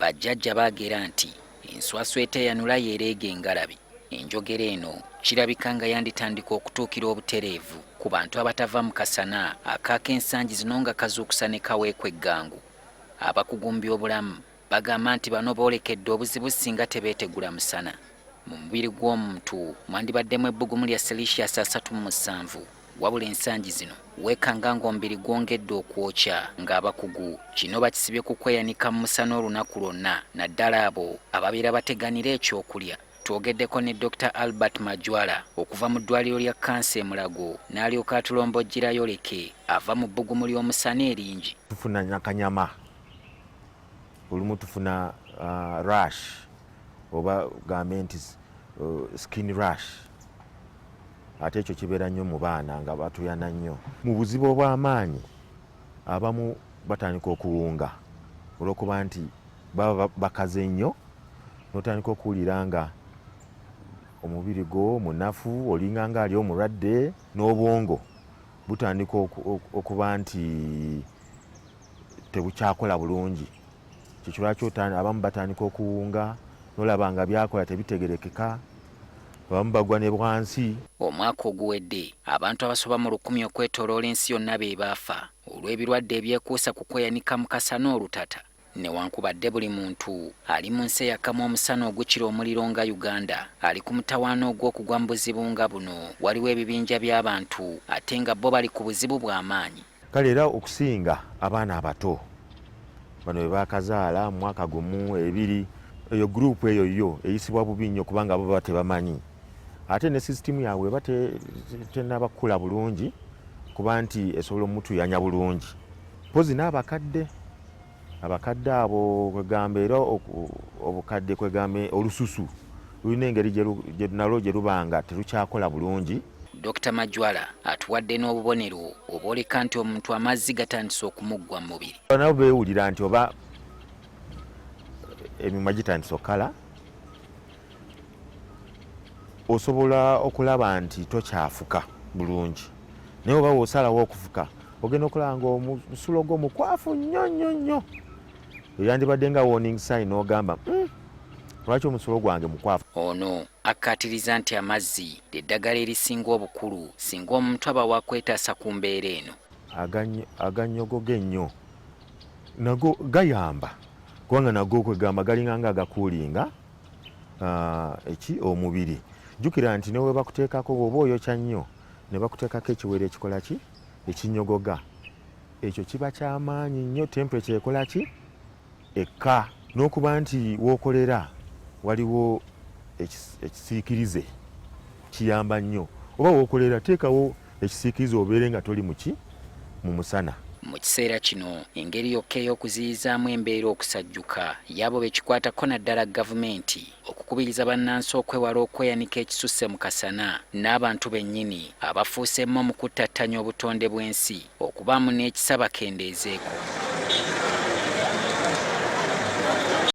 bajjajja baagera nti enswaswa eteyanula yeereega engalabi. Enjogera eno kirabika nga yanditandika okutuukira obutereevu ku bantu abatava mu kasana akaaka ensangi zino nga kazuukusa ne kaweekwa eggangu. Abakugu mu byobulamu bagamba nti bano boolekedde obuzibu singa tebeetegula musana. Mu mubiri gw'omuntu mwandibaddemu ebbugumu lya Celsius 37, wabula ensangi zino weekanga ng'omubiri gwongedde okwokya ng'abakugu kino bakisibye ku kweyanika mu musana olunaku lwonna, naddala abo ababeera bateganira ekyokulya. Twogeddeko ne Dr. Albert Majwala okuva mu ddwaliro lya kansa e Mulago n'alyoka atulombojjerayo leke ava mu bbugumu ly'omusana eringi. Tufuna nakanyama, olumu tufuna rash oba gambe nti skin rash, ate ekyo kibeera nnyo mu baana nga batuyana nnyo. Mu buzibu obw'amaanyi abamu batandika okuwunga olw'okuba nti baba bakaze nnyo, n'otandika okuwulira nga omubiri gwo munafu, olinga nga ali omulwadde, n'obwongo butandika okuba nti tebukyakola bulungi. Kyo lwaki abamu batandika okuwunga, n'olaba nga byakola tebitegerekeka, abamu bagwa ne bwansi. Omwaka oguwedde abantu abasoba mu 1000 okwetooloola ensi yonna be baafa olw'ebirwadde ebyekuusa ku kweyanika mu kasana olutata. Newankubadde buli muntu ali mu nsi eyakamu omusana ogukira omuliro nga Uganda ali ku mutawaana ogw'okugwa mu buzibu nga buno, waliwo ebibinja by'abantu ate nga bo bali ku buzibu bw'amaanyi. Kale era okusinga abaana abato bano be baakazaala mu mwaka gumu, ebiri, eyo gurupu eyo yo eyisibwa bubi nnyo kubanga bo baba tebamanyi, ate ne sisitimu yaabwe eba tennaba kukula bulungi kuba nti esobola omutuyanya bulungi. Mpozi n'abakadde abo kwegamba era obukadde kwegamba olususu lulina engeri nalwo gye lubanga terukyakola bulungi. Dr. Majwala atuwadde n'obubonero obwoleka nti omuntu amazzi gatandise okumuggwa mu mubiri. Nabo beewulira nti oba emimwa gitandise okukala, osobola okulaba nti tokyafuka bulungi, naye oba w'osalawo okufuka ogenda okulaba nga omusulo gwo mukwafu nnyo. Yandibadde nga warning sign n'ogamba lwaki omusulo gwange mukwafu. Ono akkaatiriza nti amazzi ly'eddagala erisinga obukulu singa omuntu aba wakwetaasa ku mbeera eno. Agannyogoga ennyo nago gayamba kubanga nago kwegamba galinga nga agakuulinga omubiri. Jjukira nti ne we bakuteekako bw'oba oyokya nnyo ne bakuteekako ekiwero ekikola ki ekinnyogoga, ekyo kiba ky'amaanyi nnyo, temperature ekola ki ekka, n'okuba nti w'okolera waliwo ekisiikirize kiyamba nnyo. Oba w'okolera teekawo ekisiikirize obeere nga toli mu musana. Mu kiseera kino engeri yokka ey'okuziyizaamu embeera okusajjuka y'abo bekikwatako naddala gavumenti okukubiriza bannansi okwewala okweyanika ekisusse mu kasana, n'abantu bennyini abafuuseemu mu kuttattanya obutonde bw'ensi okubaamu n'ekisa bakendeezeeko.